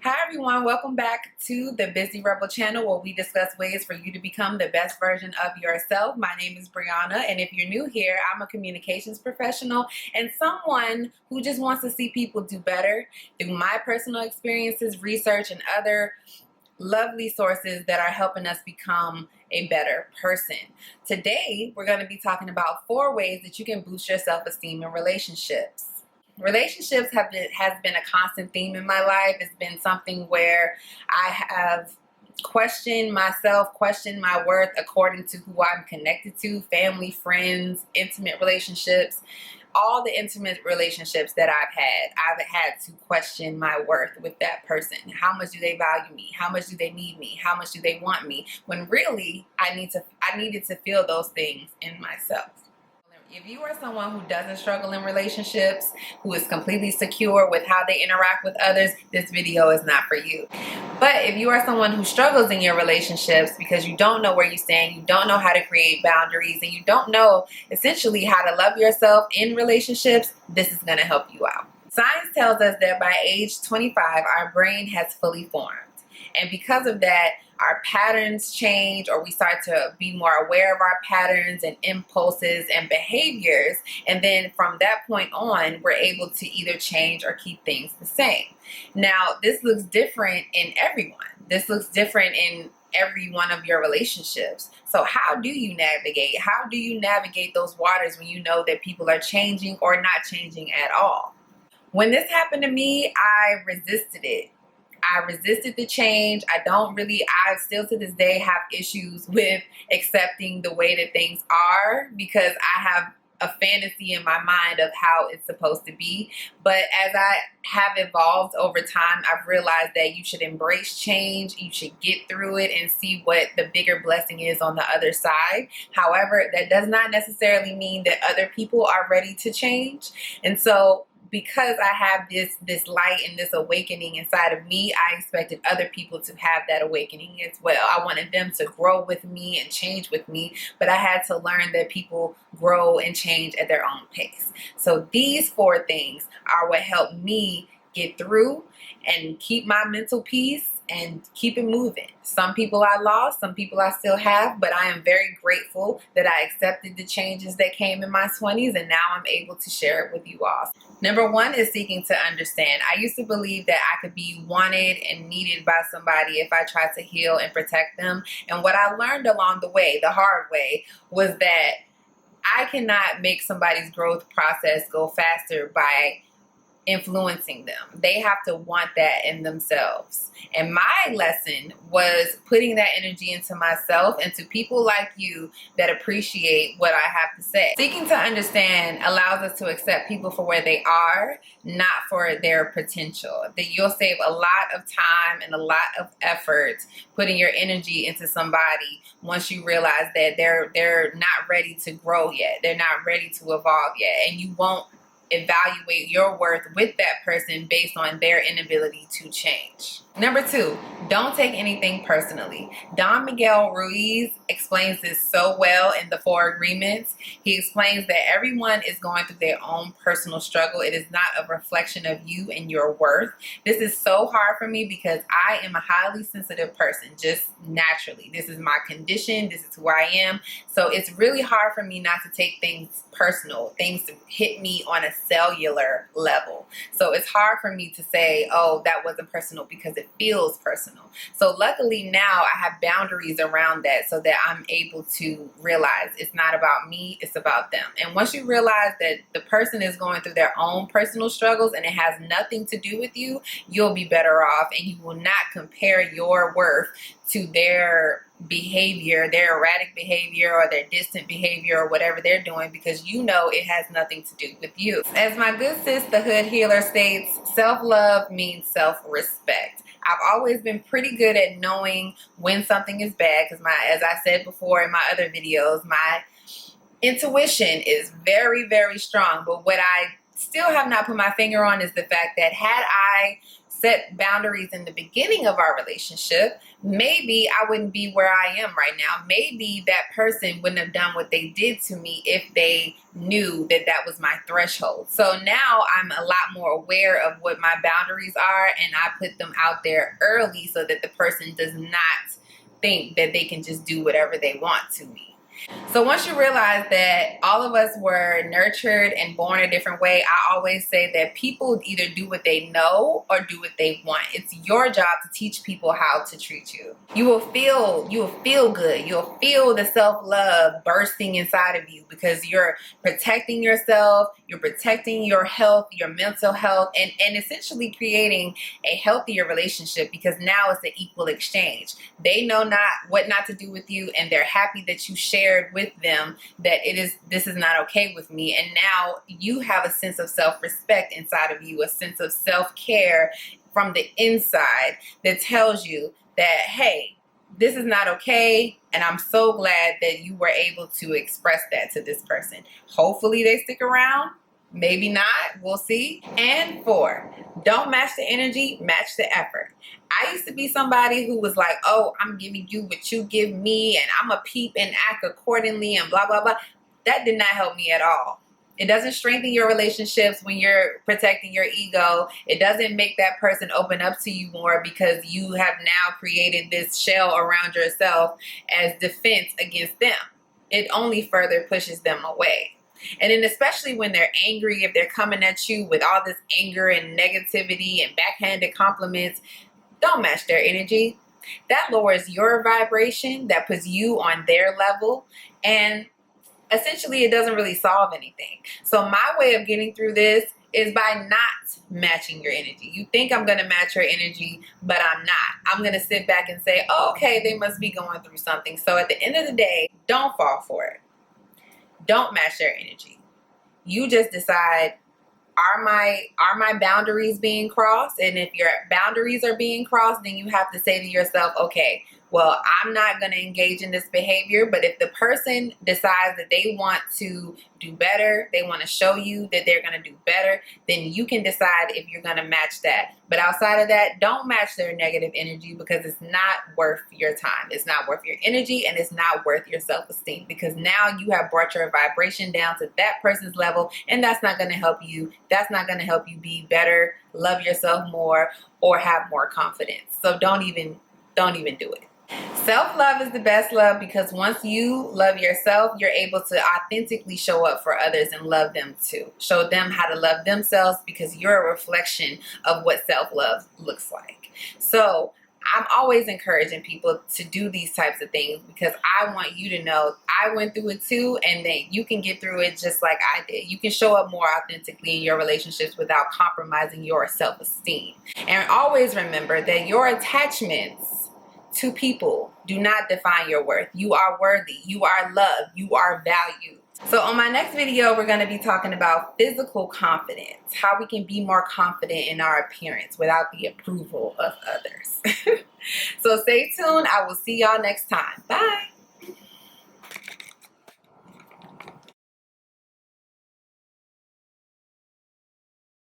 Hi everyone, welcome back to the Busy Rebel channel where we discuss ways for you to become the best version of yourself. My name is Brianna, and if you're new here, I'm a communications professional and someone who just wants to see people do better through my personal experiences, research, and other lovely sources that are helping us become a better person. Today, we're going to be talking about 4 ways that you can boost your self-esteem in relationships. Relationships has been a constant theme in my life. It's been something where I have questioned myself, questioned my worth according to who I'm connected to, family, friends, intimate relationships. All the intimate relationships that I've had to question my worth with that person. How much do they value me? How much do they need me? How much do they want me? When really I needed to feel those things in myself. If you are someone who doesn't struggle in relationships, who is completely secure with how they interact with others, this video is not for you. But if you are someone who struggles in your relationships because you don't know where you stand, you don't know how to create boundaries, and you don't know essentially how to love yourself in relationships, this is going to help you out. Science tells us that by age 25, our brain has fully formed. And because of that, our patterns change, or we start to be more aware of our patterns and impulses and behaviors. And then from that point on, we're able to either change or keep things the same. Now, this looks different in everyone. This looks different in every one of your relationships. So how do you navigate? How do you navigate those waters when you know that people are changing or not changing at all? When this happened to me, I resisted it. I resisted the change. I still to this day have issues with accepting the way that things are because I have a fantasy in my mind of how it's supposed to be. But as I have evolved over time, I've realized that you should embrace change. You should get through it and see what the bigger blessing is on the other side. However, that does not necessarily mean that other people are ready to change. And so because I have this light and this awakening inside of me, I expected other people to have that awakening as well. I wanted them to grow with me and change with me, but I had to learn that people grow and change at their own pace. So these 4 things are what helped me get through and keep my mental peace and keep it moving. Some people I lost, some people I still have, but I am very grateful that I accepted the changes that came in my 20s, and now I'm able to share it with you all. Number 1 is seeking to understand. I used to believe that I could be wanted and needed by somebody if I tried to heal and protect them. And what I learned along the way, the hard way, was that I cannot make somebody's growth process go faster by influencing them. They have to want that in themselves. And my lesson was putting that energy into myself and to people like you that appreciate what I have to say. Seeking to understand allows us to accept people for where they are, not for their potential. That you'll save a lot of time and a lot of effort putting your energy into somebody once you realize that they're not ready to grow yet. They're not ready to evolve yet. And you won't evaluate your worth with that person based on their inability to change. Number 2, don't take anything personally. Miguel Ruiz explains this so well in the 4 agreements. He explains that everyone is going through their own personal struggle. It is not a reflection of you and your worth. This is so hard for me because I am a highly sensitive person, just naturally. This is my condition. This is who I am. So it's really hard for me not to take things personal, things to hit me on a cellular level. So it's hard for me to say, oh, that wasn't personal, because it feels personal. So luckily now I have boundaries around that so that I'm able to realize it's not about me, it's about them. And once you realize that the person is going through their own personal struggles and it has nothing to do with you, you'll be better off, and you will not compare your worth to their behavior, their erratic behavior or their distant behavior or whatever they're doing, because you know it has nothing to do with you. As my good sis, the Hood Healer, states, self-love means self-respect. I've always been pretty good at knowing when something is bad because as I said before in my other videos, my intuition is very, very strong. But what I still have not put my finger on is the fact that had I set boundaries in the beginning of our relationship, maybe I wouldn't be where I am right now. Maybe that person wouldn't have done what they did to me if they knew that that was my threshold. So now I'm a lot more aware of what my boundaries are, and I put them out there early so that the person does not think that they can just do whatever they want to me. So once you realize that all of us were nurtured and born a different way, I always say that people either do what they know or do what they want. It's your job to teach people how to treat you. You will feel good. You'll feel the self-love bursting inside of you because you're protecting yourself, you're protecting your health, your mental health, and essentially creating a healthier relationship because now it's an equal exchange. They know what not to do with you, and they're happy that you shared with them that this is not okay with me. And now you have a sense of self-respect inside of you, a sense of self-care from the inside that tells you that, hey, this is not okay. And I'm so glad that you were able to express that to this person. Hopefully they stick around. Maybe not. We'll see. And 4, don't match the energy, match the effort. I used to be somebody who was like, oh, I'm giving you what you give me, and I'm a peep and act accordingly, and blah, blah, blah. That did not help me at all. It doesn't strengthen your relationships when you're protecting your ego. It doesn't make that person open up to you more because you have now created this shell around yourself as defense against them. It only further pushes them away. And then especially when they're angry, if they're coming at you with all this anger and negativity and backhanded compliments, don't match their energy. That lowers your vibration, that puts you on their level, and essentially it doesn't really solve anything. So my way of getting through this is by not matching your energy. You think I'm going to match your energy, but I'm not. I'm going to sit back and say, oh, okay, they must be going through something. So at the end of the day, don't fall for it. Don't match their energy. You just decide, are my boundaries being crossed? And if your boundaries are being crossed, then you have to say to yourself, okay, well, I'm not going to engage in this behavior. But if the person decides that they want to do better, they want to show you that they're going to do better, then you can decide if you're going to match that. But outside of that, don't match their negative energy because it's not worth your time. It's not worth your energy, and it's not worth your self-esteem because now you have brought your vibration down to that person's level, and that's not going to help you. That's not going to help you be better, love yourself more, or have more confidence. So don't even do it. Self-love is the best love because once you love yourself, you're able to authentically show up for others and love them too. Show them how to love themselves because you're a reflection of what self-love looks like. So I'm always encouraging people to do these types of things because I want you to know I went through it too, and that you can get through it just like I did. You can show up more authentically in your relationships without compromising your self-esteem. And always remember that your attachments to people do not define your worth. You are worthy. You are loved. You are valued. So on my next video, we're going to be talking about physical confidence, how we can be more confident in our appearance without the approval of others. So stay tuned. I will see y'all next time. Bye.